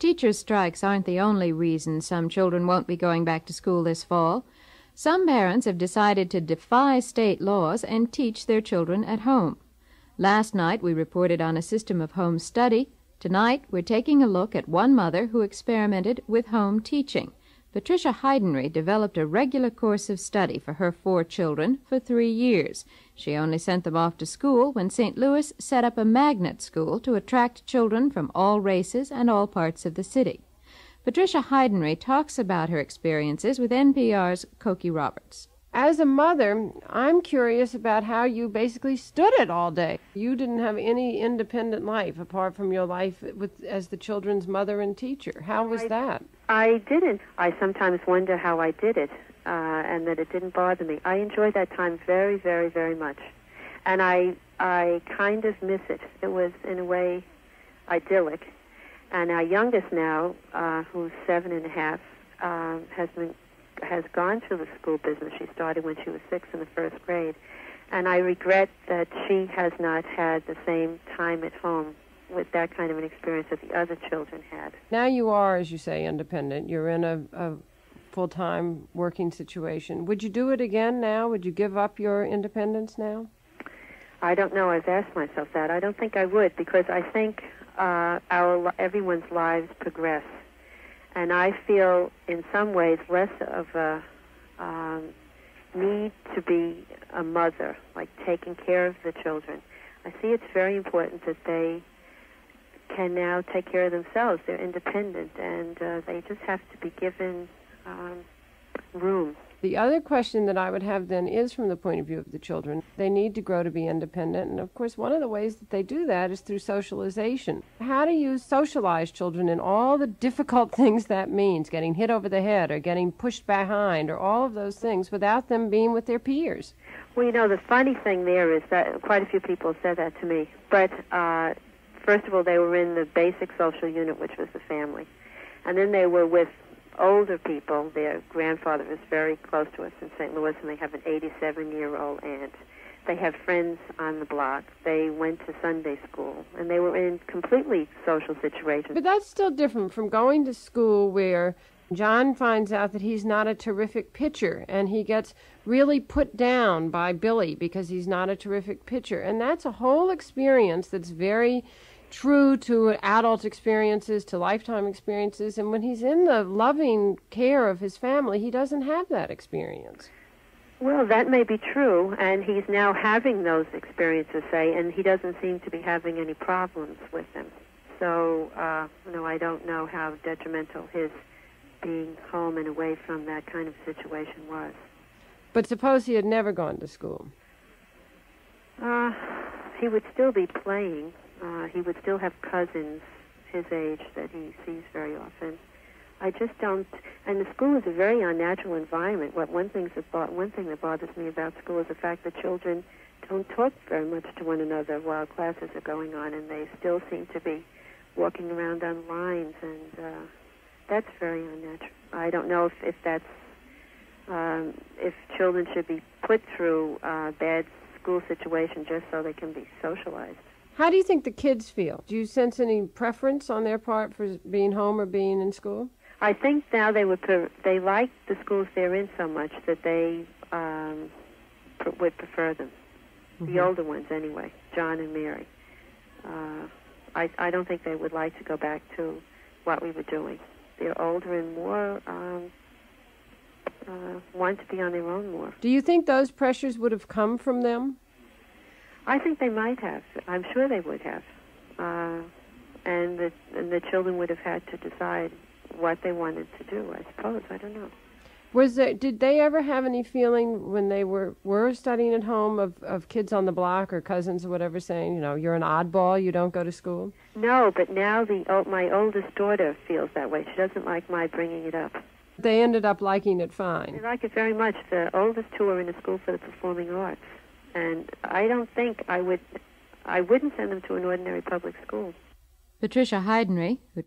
teachers' strikes aren't the only reason some children won't be going back to school this fall. Some parents have decided to defy state laws and teach their children at home. Last night we reported on a system of home study. Tonight we're taking a look at one mother who experimented with home teaching. Patricia Heidenry developed a regular course of study for her 4 children for 3 years. She only sent them off to school when St. Louis set up a magnet school to attract children from all races and all parts of the city. Patricia Heidenry talks about her experiences with NPR's Cokie Roberts. As a mother, I'm curious about how you basically stood it all day. You didn't have any independent life apart from your life as the children's mother and teacher. How was that? I didn't. I sometimes wonder how I did it, and that it didn't bother me. I enjoyed that time very, very, very much. And I kind of miss it. It was, in a way, idyllic. And our youngest now, who's 7.5, has gone through the school business. She started when she was 6 in the first grade. And I regret that she has not had the same time at home with that kind of an experience that the other children had. Now you are, as you say, independent. You're in a full-time working situation. Would you do it again now? Would you give up your independence now? I don't know. I've asked myself that. I don't think I would, because I think everyone's lives progress. And I feel, in some ways, less of a need to be a mother, like taking care of the children. I see it's very important that they can now take care of themselves. They're independent, and they just have to be given room. The other question that I would have then is from the point of view of the children. They need to grow to be independent, and of course one of the ways that they do that is through socialization. How do you socialize children in all the difficult things that means, getting hit over the head or getting pushed behind or all of those things without them being with their peers? Well, you know, the funny thing there is that quite a few people said that to me, but first of all, they were in the basic social unit, which was the family, and then they were with older people. Their grandfather is very close to us in St. Louis, and they have an 87-year-old aunt. They have friends on the block. They went to Sunday school, and they were in completely social situations. But that's still different from going to school where John finds out that he's not a terrific pitcher, and he gets really put down by Billy because he's not a terrific pitcher. And that's a whole experience that's very true to adult experiences, to lifetime experiences, and when he's in the loving care of his family, he doesn't have that experience. Well, that may be true, and he's now having those experiences, and he doesn't seem to be having any problems with them. So, no, I don't know how detrimental his being home and away from that kind of situation was. But suppose he had never gone to school. He would still be playing. He would still have cousins his age that he sees very often. I just don't. And the school is a very unnatural environment. One thing that bothers me about school is the fact that children don't talk very much to one another while classes are going on, and they still seem to be walking around on lines, and that's very unnatural. I don't know if that's if children should be put through bad school situation just so they can be socialized. How do you think the kids feel? Do you sense any preference on their part for being home or being in school? I think now they like the schools they're in so much that they would prefer them. Mm-hmm. The older ones, anyway, John and Mary. I don't think they would like to go back to what we were doing. They're older and more want to be on their own more. Do you think those pressures would have come from them? I think they might have. I'm sure they would have. And the children would have had to decide what they wanted to do, I suppose. I don't know. Did they ever have any feeling when they were studying at home of kids on the block or cousins or whatever saying, you're an oddball, you don't go to school? No, but now my oldest daughter feels that way. She doesn't like my bringing it up. They ended up liking it fine. They like it very much. The oldest two are in a school for the performing arts. And I don't think I wouldn't send them to an ordinary public school. Patricia Heidenry, who